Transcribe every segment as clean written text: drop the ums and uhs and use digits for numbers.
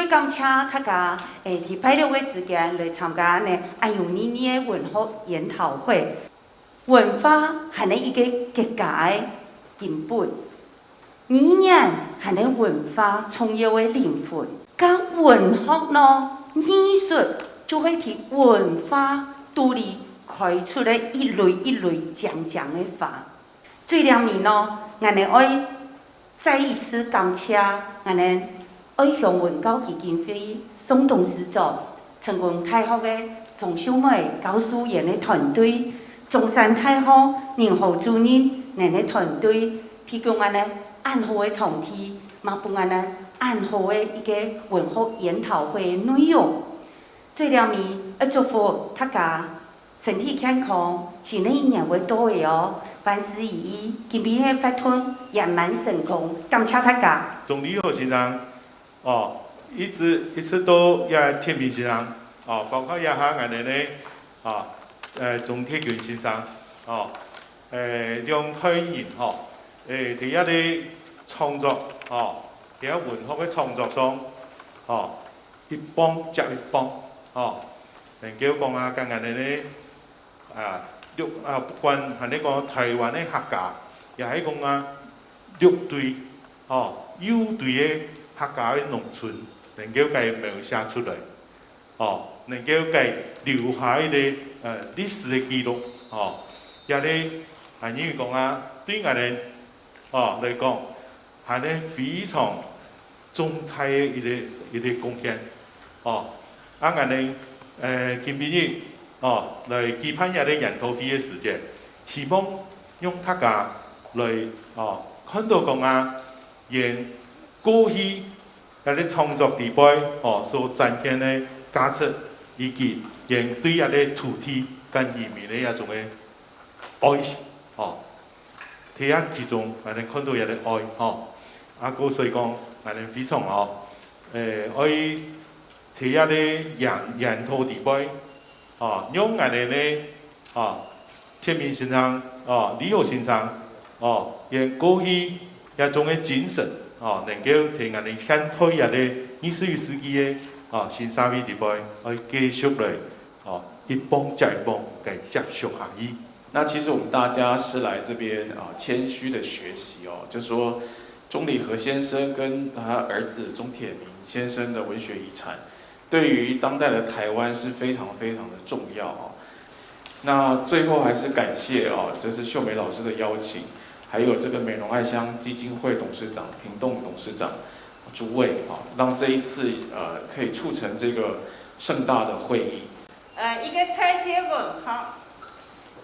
会感谢大家伫拜六的时间来参加呢安永妮妮的文学研讨会。文化係呢一個國家的根本，語言係呢文化重要的靈魂。甲文學呢，藝術就會替文化獨立開出了一類一類講講的花。最後面呢，我哋愛再一次感謝我哋愛向文教基金會宋董事長、成功大學的鍾秀美教書員的團隊。中山大學任何主任人的團隊，提供我哋安好的場地，嘛幫我哋安好的一個文學研討會內容。最後面要祝福大家身體健康，新的一年會到位哦，萬事如意，今年的發展圓滿成功，感謝大家。總理好先生，一直都也天平先生，包括也下我哋咧，鍾鐵權先生，梁推賢，第一啲創作，第一文學嘅創作上，一幫接一幫，能夠講啊，跟我哋咧，不管係呢個台灣嘅客家，也係講啊，陸隊，優隊嘅客家嘅農村，能夠佢描寫出來，能夠佢留下一啲歷史嘅記錄，也咧係因為講啊，對我哋嚟講係咧非常重大嘅一個貢獻，我哋今日嚟舉辦一個研討會嘅時間，希望用大家嚟看到講啊，沿過去一啲創作地位所展現嘅價值，以及沿對一啲土地跟移民嘅一種嘅愛，睇下其中我哋看到一啲愛，所以講我哋非常愛睇下啲研討地位，用我哋咧天明先生、李浩先生，沿過去一種嘅精神，能夠睇我哋現代一啲21世紀嘅新社會地位，去繼續嚟一幫接一幫嘅接續下去。那其實我們大家是來這邊謙虛的學習就說鍾理和先生跟他兒子鍾鐵明先生的文學遺產，對於當代的台灣是非常非常的重要那最後還是感謝就是秀美老師的邀請，還有這個美濃愛鄉基金會董事長庭棟董事長諸位讓這一次可以促成這個盛大的會議。一個菜貼文化，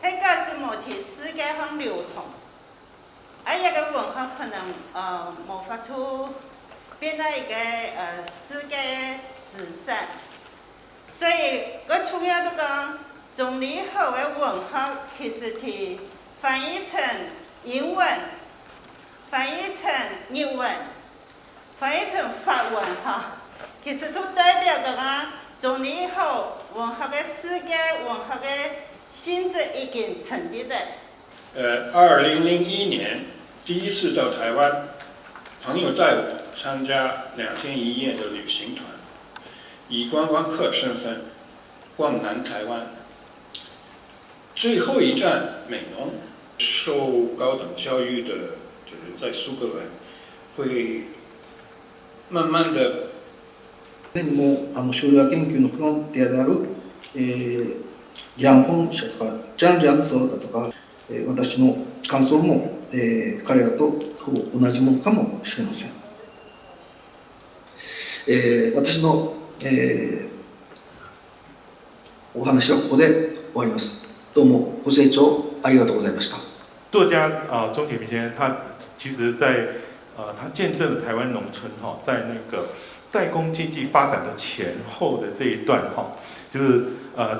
迄個是無佇世界上流通，一個文化可能無法度變到一個世界資產，所以我主要都講，總理好的文化其實係翻譯成英文，翻譯成日文，翻譯成法文其實都代表講總理好文化的世界文化的性質已經成立的。2001年第一次到台灣，朋友帶我參加2天1夜的旅行團，以觀光客身份逛南台灣。最後一站美濃，受高等教育的就是在蘇格蘭，會慢慢的。でも将来研究のフロンティアである、リャンホン社とかジャン・リャンツォだとか、私の感想も、彼らとほぼ同じものかもしれません。私の、お話はここで終わります。どうもご清聴ありがとうございました。作家鍾鐵明先生，他其實在他見證了台灣農村在那個代工經濟發展的前後的這一段就是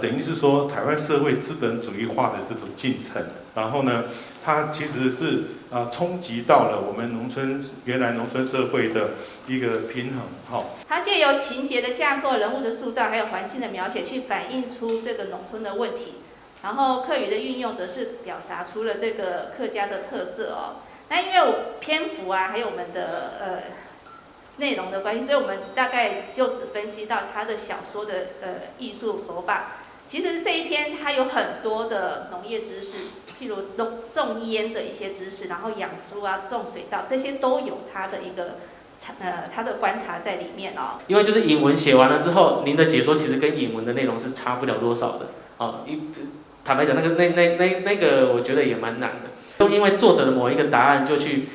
等於是說台灣社會資本主義化的這種進程，然後呢，它其實是衝擊到了我們原來農村社會的一個平衡它借由情節的架構、人物的塑造，還有環境的描寫，去反映出這個農村的問題。然後客語的運用，則是表達出了這個客家的特色那因為篇幅還有我們的内容的关系，所以我们大概就只分析到他的小说的艺术手法。其实这一篇它有很多的农业知识，譬如种烟的一些知识，然后养猪啊、种水稻，这些都有它的一个他的观察在里面哦。因为就是引文写完了之后，您的解说其实跟引文的内容是差不了多少的哦。坦白讲，那个我觉得也蛮难的，因为作者的某一个答案就去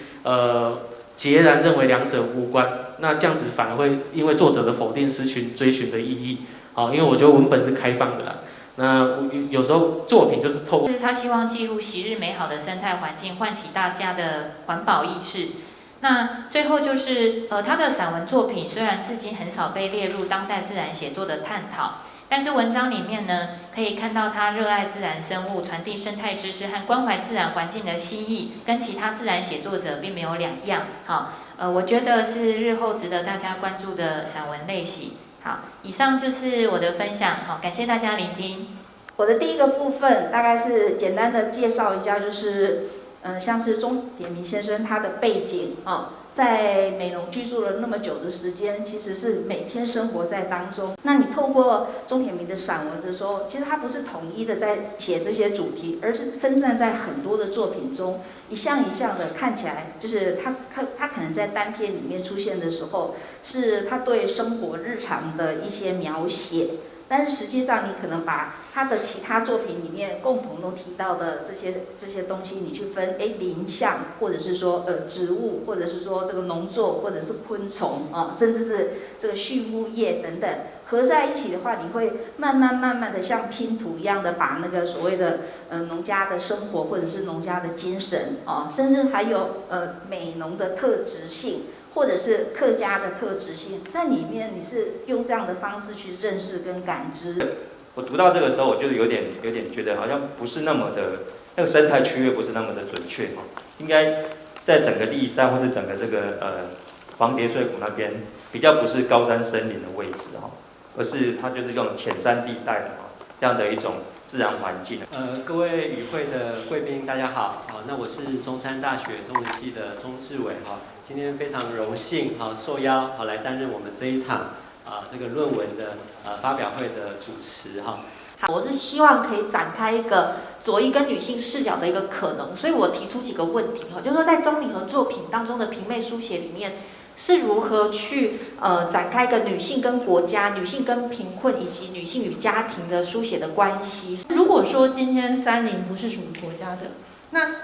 截然认为两者无关，那这样子反而会因为作者的否定失去追寻的意义。好，因为我觉得文本是开放的啦。那有时候作品就是透过，是他希望记录昔日美好的生态环境，唤起大家的环保意识。那最后就是他的散文作品虽然至今很少被列入当代自然写作的探讨，但是文章里面呢，可以看到他热爱自然生物、传递生态知识和关怀自然环境的心意，跟其他自然写作者并没有两样。好，我觉得是日后值得大家关注的散文类型。好，以上就是我的分享。好，感谢大家聆听。我的第一个部分大概是简单的介绍一下，就是像是钟点名先生他的背景啊，在美浓居住了那么久的时间，其实是每天生活在当中。那你透过钟点名的散文的时候，其实他不是统一的在写这些主题，而是分散在很多的作品中，一项一项的看起来，就是他可能在单篇里面出现的时候，是他对生活日常的一些描写。但是实际上，你可能把他的其他作品里面共同都提到的这些东西，你去分林相，或者是说植物，或者是说这个农作，或者是昆虫啊，甚至是这个畜牧业等等，合在一起的话，你会慢慢的像拼图一样的把那个所谓的农家的生活，或者是农家的精神啊，甚至还有美浓的特质性。或者是客家的特质性，在里面你是用这样的方式去认识跟感知。我读到这个时候，我就有点觉得好像不是那么的，那个生态区域不是那么的准确哈，应该在整个立山或者整个这个黄蝶穗谷那边比较不是高山森林的位置哈，而是它就是用浅山地带的哈这样的一种自然环境。各位与会的贵宾大家好，那我是中山大学中文系的钟志伟哈。今天非常荣幸受邀来担任我们这一场这个论文的发表会的主持哈。我是希望可以展开一个左翼跟女性视角的一个可能，所以我提出几个问题哈，就是说在钟理和作品当中的平面书写里面是如何去展开一个女性跟国家、女性跟贫困以及女性与家庭的书写的关系。如果说今天山林不是属于国家的，那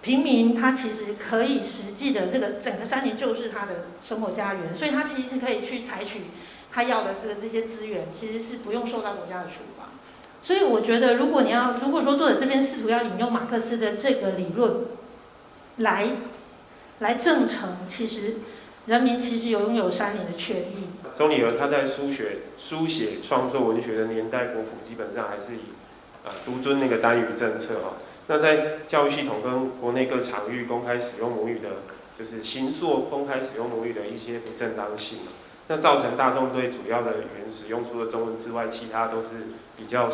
平民他其实可以实际的这个整个山林就是他的生活家园，所以他其实是可以去采取他要的这些资源，其实是不用受到国家的处罚。所以我觉得，如果说作者这边试图要引用马克思的这个理论来证成，其实人民其实拥有山林的权利。钟理和他在书写创作文学的年代国谱，基本上还是以独尊那个单语政策哈。那在教育系统跟国内各场域公开使用母语的，就是行作公开使用母语的一些不正当性，那造成大众对主要的语言使用除了中文之外，其他都是比较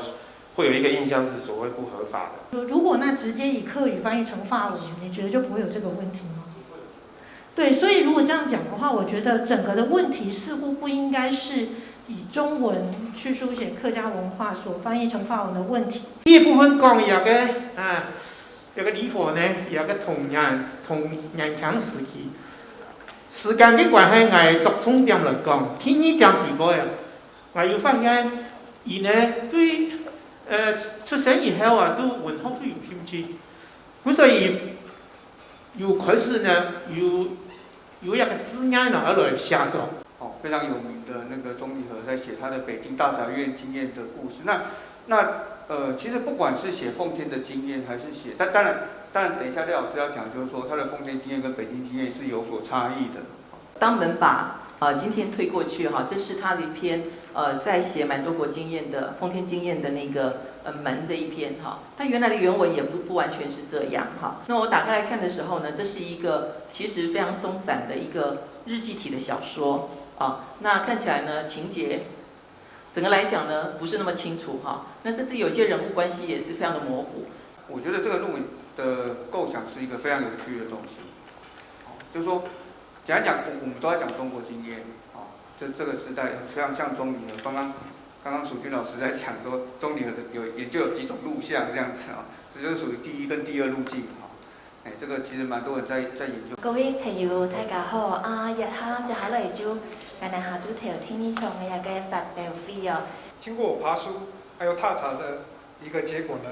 会有一个印象是所谓不合法的。如果那直接以客语翻译成法文，你觉得就不会有这个问题吗？对，所以如果这样讲的话，我觉得整个的问题似乎不应该是以中文去书写客家文化所翻译成法文的问题。呢一部分講有個理科呢，有個同人強時期，時間嘅關係，我作重點嚟講，第二點如果我要發現，而呢對出生以後啊，都文化都有興趣，咁所以又開始呢有一個字眼呢而來寫作。非常有名的那个钟理和在写他的北京大宅院经验的故事。其实不管是写奉天的经验，还是写，当然，等一下廖老师要讲，就是说他的奉天经验跟北京经验是有所差异的。当我们把今天推过去哈，这是他的一篇在写满洲国经验的奉天经验的那个门这一篇哈，它原来的原文也不完全是这样哈。那我打开来看的时候呢，这是一个其实非常松散的一个日记体的小说啊，那看起来呢情节整个来讲呢不是那么清楚哈，那甚至有些人物关系也是非常的模糊。我觉得这个论文的构想是一个非常有趣的东西，就是说讲一讲，我们都在讲中国经验，这个时代，像中理和，刚刚蜀君老师在讲说，中理和研究有几种路向这样子这就是属于第一跟第二路径这个其实蛮多人在研究。各位朋友，大家好日下就下嚟就今日下晝條天氣從嘅嘅達標飛经过我爬书还有踏查的一个结果呢，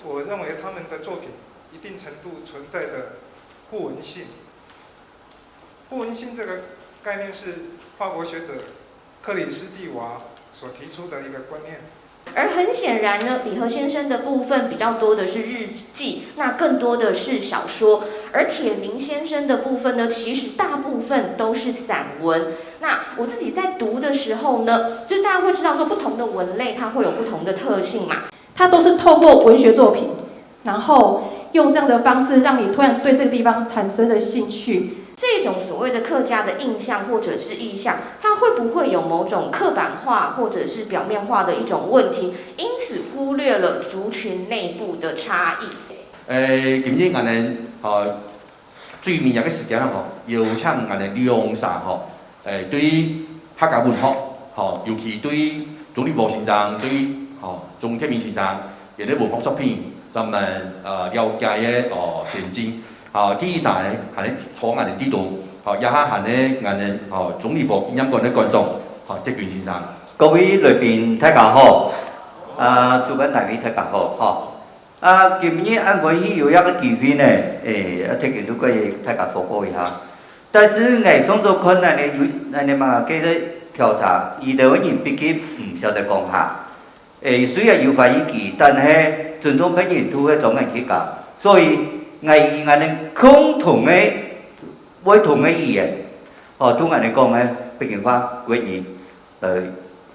我认为他们的作品一定程度存在着互文性。互文性这个概念是法国学者克里斯蒂娃所提出的一个观念。而很显然呢，李和先生的部分比较多的是日记，那更多的是小说；而铁明先生的部分呢，其实大部分都是散文。那我自己在读的时候呢，就大家会知道说，不同的文类它会有不同的特性嘛。它都是透过文学作品，然后用这样的方式让你突然对这个地方产生了兴趣。这种所谓的客家的印象或者是意象，它会不会有某种刻板化或者是表面化的一种问题，因此忽略了族群内部的差异？今日我哋最明日嘅時間啦，邀請我哋兩場對於客家文學，尤其對於鍾立波先生、對於鍾鐵明先生嘅啲文學作品，咱們了解嘅前進。第一場咧，係咧坐我哋呢度，也係咧我哋總理部經驗館嘅觀眾，鐵拳先生。各位來賓大家好，主辦單位大家好，今日安文熙有一個機會呢，鐵拳都可以大家報告一下。但是我上咗看你嘛記得調查，二度人畢竟唔曉得講下，雖然有發意見，但係尊重別人都係總係去講，所以。我哋共同嘅會同嘅語言，同我哋講嘅北京話、國語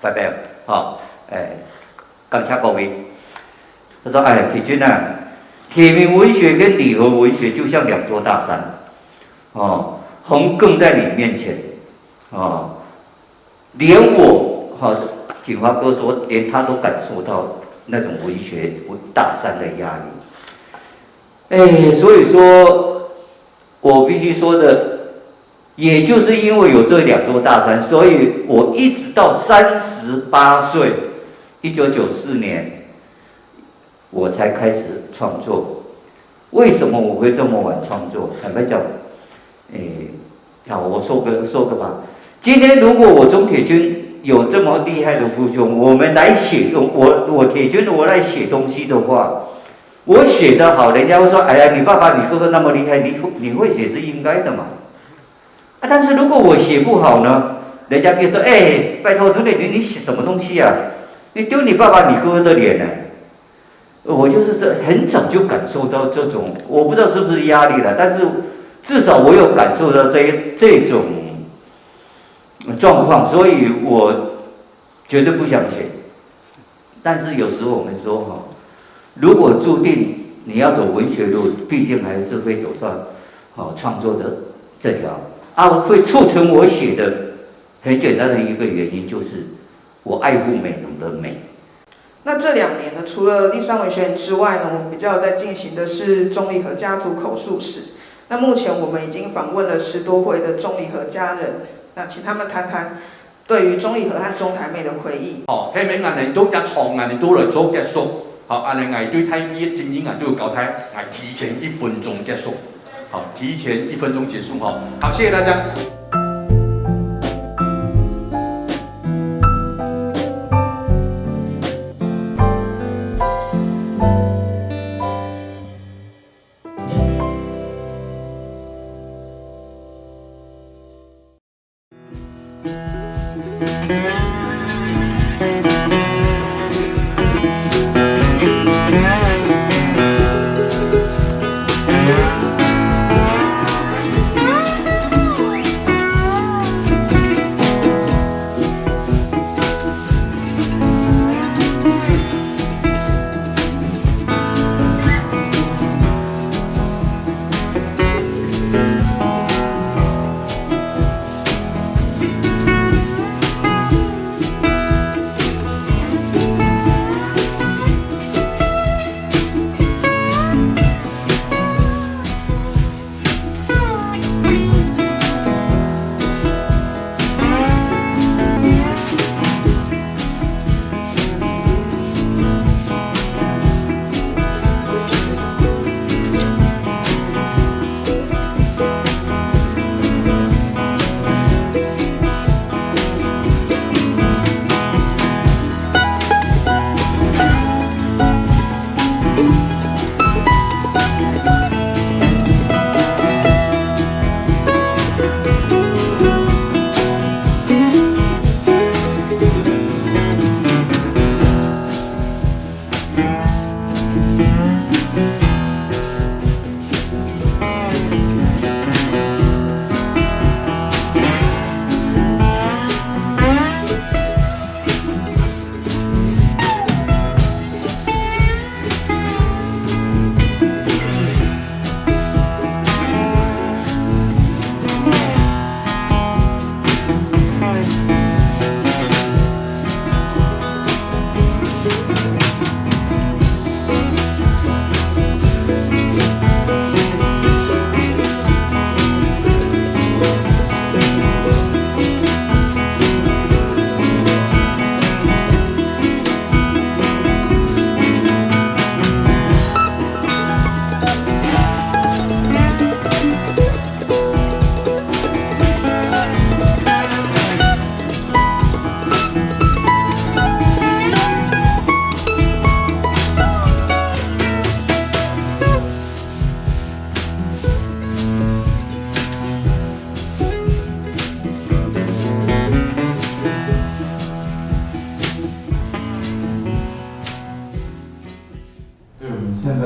發表，感謝各位。他說：鐵軍啊，鐵明文學跟理和文學就像兩座大山，橫亘在你面前，連我錦華哥說，連他都感受到那種文學大山的壓力。所以說，我必須說的，也就是因為有這兩座大山，所以我一直到38歲，1994年，我才開始創作。為什麼我會這麼晚創作？坦白講，好，我說個吧。今天如果我鍾鐵軍有這麼厲害的父兄，我們來寫，我鐵軍我來寫東西的話。我寫得好，人家會說：“哎呀，你爸爸、你哥哥那麼厲害，你會寫是應該的嘛。”但是如果我寫不好呢，人家便說：“拜託，鍾鐵軍，你寫什麼東西啊？你丟你爸爸、你哥哥的臉呢？”我就是很早就感受到這種，我不知道是不是壓力了，但是至少我有感受到這種狀況，所以我絕對不想寫。但是有時候我們說如果注定你要走文學路，畢竟還是會走上創作的這條會促成我寫的很簡單的一個原因，就是我愛護美濃的美。那這2年呢，除了立山文學院之外呢，我們比較在進行的是鍾理和家族口述史。那目前我們已經訪問了10多位的鍾理和家人，那請他們談談對於鍾理和和鍾台妹的回憶。希望我哋都一場，我哋都來做結束。我哋對睇片正經都要交代，提前1分鐘結束。提前1分鐘結束。好，謝謝大家。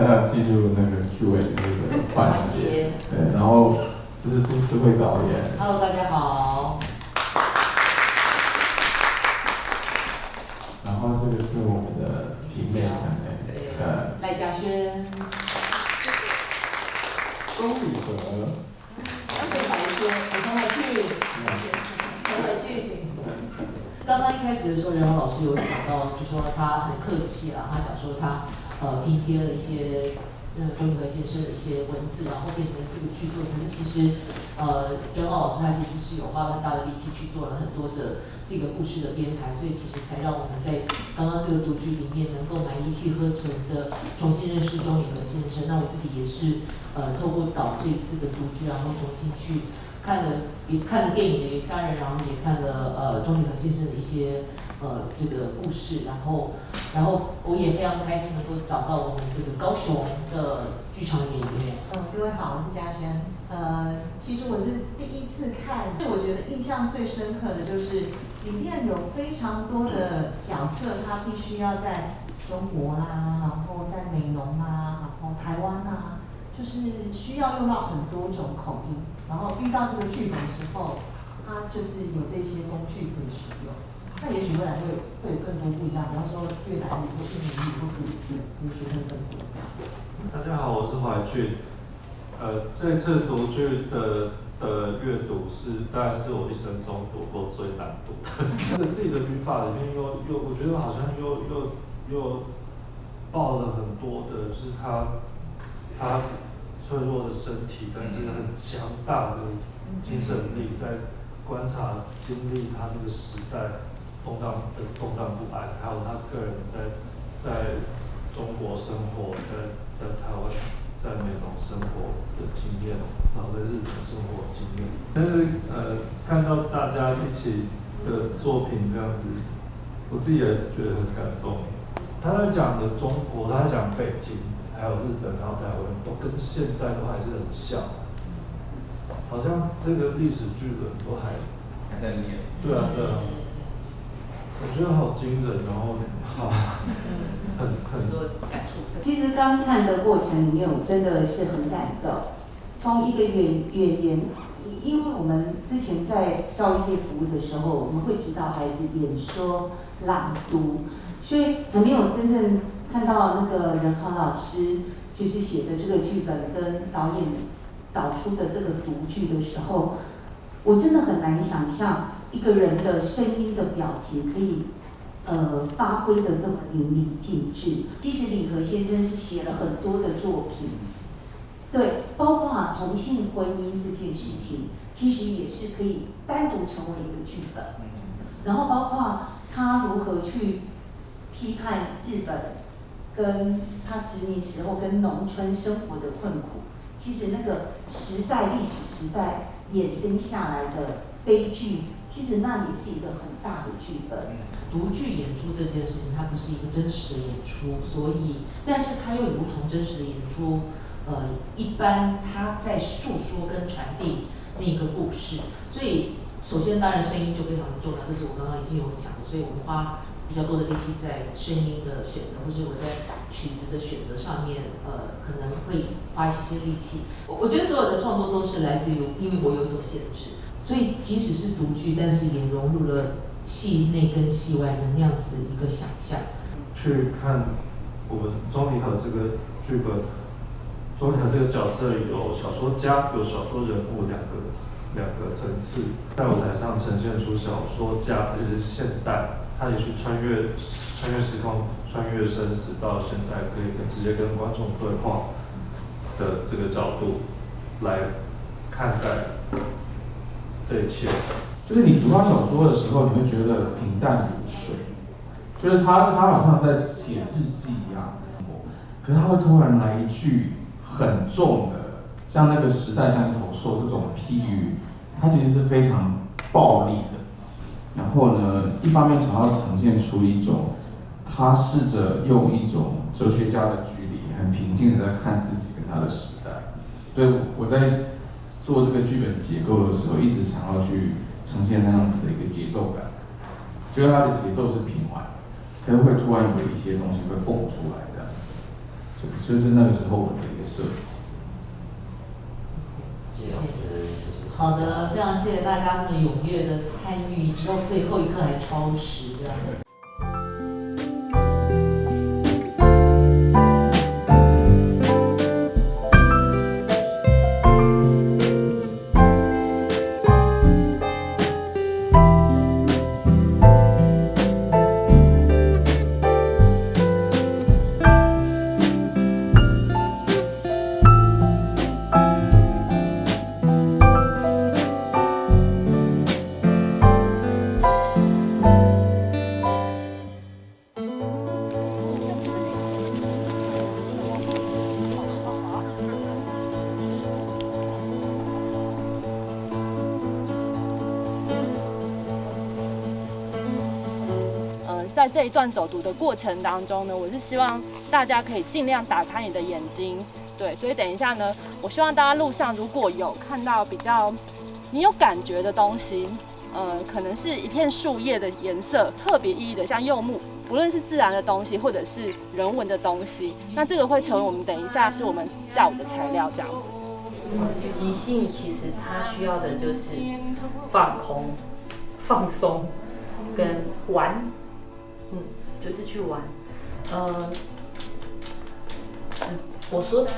要进入那个 Q&A 的那个环节。对，然后这是杜思慧导演。Hello， 大家好。然后这个是我们的平妹团队，赖嘉轩。钟礼和。陈怀轩，陈怀俊。陈怀俊。刚刚一开始的时候，任豪老师有讲到，就说他很客气啦，他讲说他拼贴了一些钟礼和先生的一些文字，然后变成这个剧作。可是其实任豪老师他其实是有花了很大的力气去做了很多的这个故事的编排，所以其实才让我们在刚刚这个读剧里面能够蛮一气呵成的重新认识钟礼和先生。那我自己也是透过导这一次的读剧，然后重新去也看了电影的《野虾人》，然后也看了钟礼和先生的一些这个故事，然后我也非常开心能够找到我们这个高雄的剧场演员。各位好，我是嘉轩。其实我是第一次看，我觉得印象最深刻的就是里面有非常多的角色，他必须要在中国啦，然后在美浓啊，然后台湾啊，就是需要用到很多种口音。然后遇到这个剧本之后，他就是有这些工具可以使用。那也许未来会有更多不一样，比方说越南语或印尼语或可以学得更多这样。大家好，我是怀俊。这次读剧的阅读大概是我一生中读过最难读的。他的自己的语法里面又我觉得好像又爆了很多的，就是他脆弱的身体，但是很强大的精神力，在观察经历他那个时代动荡不安，还有他个人在中国生活，在台湾、在美浓生活的经验，然后在日本生活的经验。但是看到大家一起的作品这样子，我自己也是觉得很感动。他在讲的中国，他在讲北京，还有日本，还有台湾，都跟现在都还是很像，好像这个历史剧本都还在念。对啊，我觉得好惊人，然后好，很多感触。其实刚看的过程里面，我真的是很感动。从一个演员，因为我们之前在教育界服务的时候，我们会指导孩子演说、朗读，所以还没有真正看到那个任豪老师就是写的这个剧本跟导演导出的这个读剧的时候，我真的很难想象一个人的声音的表情可以发挥的这么淋漓尽致。其实礼和先生是写了很多的作品，对，包括同性婚姻这件事情，其实也是可以单独成为一个剧本。然后包括他如何去批判日本跟他殖民时候跟农村生活的困苦，其实那个历史时代衍生下来的悲剧，其实那也是一个很大的剧本。读剧演出这件事情，它不是一个真实的演出，所以，但是它又如同真实的演出，一般它在诉说跟传递那个故事，所以首先当然声音就非常的重要，这是我刚刚已经有讲的，所以我们花比较多的力气在声音的选择，或是我在曲子的选择上面，可能会花一些力气。我觉得所有的创作都是来自于因为我有所限制，所以即使是读剧，但是也融入了戏内跟戏外的那样子的一个想象。去看我们钟礼和这个剧本，钟礼和这个角色有小说家，有小说人物两个层次，在舞台上呈现出小说家，而且是现代，他也去穿越时空，穿越生死到现代，可以直接跟观众对话的这个角度来看待这一切。就是你读他小说的时候，你会觉得平淡如水，就是他好像在写日记一样，可是他会突然来一句很重的，像那个时代像一头兽这种譬喻，它其实是非常暴力的。然后呢，一方面想要呈现出一种，他试着用一种哲学家的距离，很平静的在看自己跟他的时代。所以我在做这个剧本结构的时候，一直想要去呈现那样子的一个节奏感，觉得它的节奏是平缓，可是会突然有一些东西会蹦出来的。就是那个时候我的一个设计。谢谢。好的，非常谢谢大家这么踊跃的参与，直到最后一刻还超时这样子。在这一段走读的过程当中呢，我是希望大家可以尽量打开你的眼睛，对，所以等一下呢，我希望大家路上如果有看到比较你有感觉的东西，可能是一片树叶的颜色特别意义的，像柚木，不论是自然的东西或者是人文的东西，那这个会成为我们等一下是我们下午的材料这样子。即兴其实它需要的就是放空、放松跟玩。就是去玩，我说停，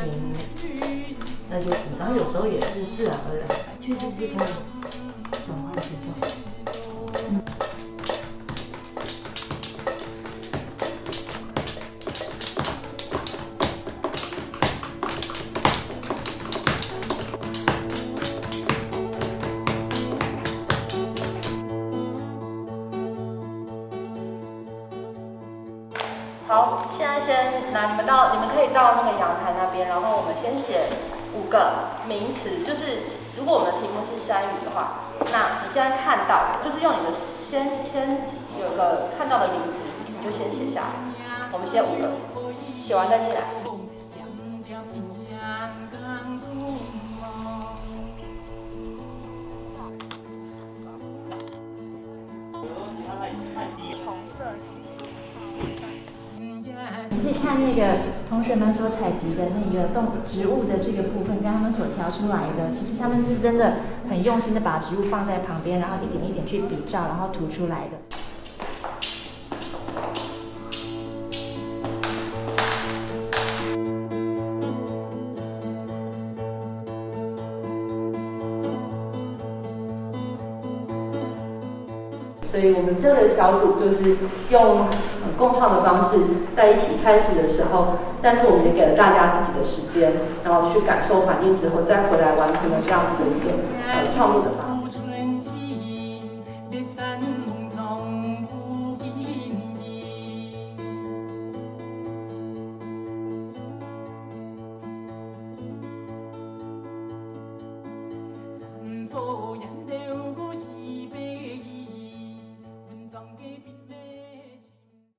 那就停，然后有时候也是自然而然，去试试看转换节奏。好，现在先你们可以到那个阳台那边，然后我们先写5个名词，就是如果我们的题目是山语的话，那你现在看到就是用你的先有个看到的名词，你就先写下来。我们写5个，写完再进来。红色系。是看那个同学们所采集的那个植物的这个部分，跟他们所调出来的，其实他们是真的很用心的把植物放在旁边，然后一点一点去比照，然后涂出来的。所以我们这个小组就是用共创的方式在一起开始的时候，但是我们也给了大家自己的时间，然后去感受环境之后，再回来完成了这样子的一个创作的方式。人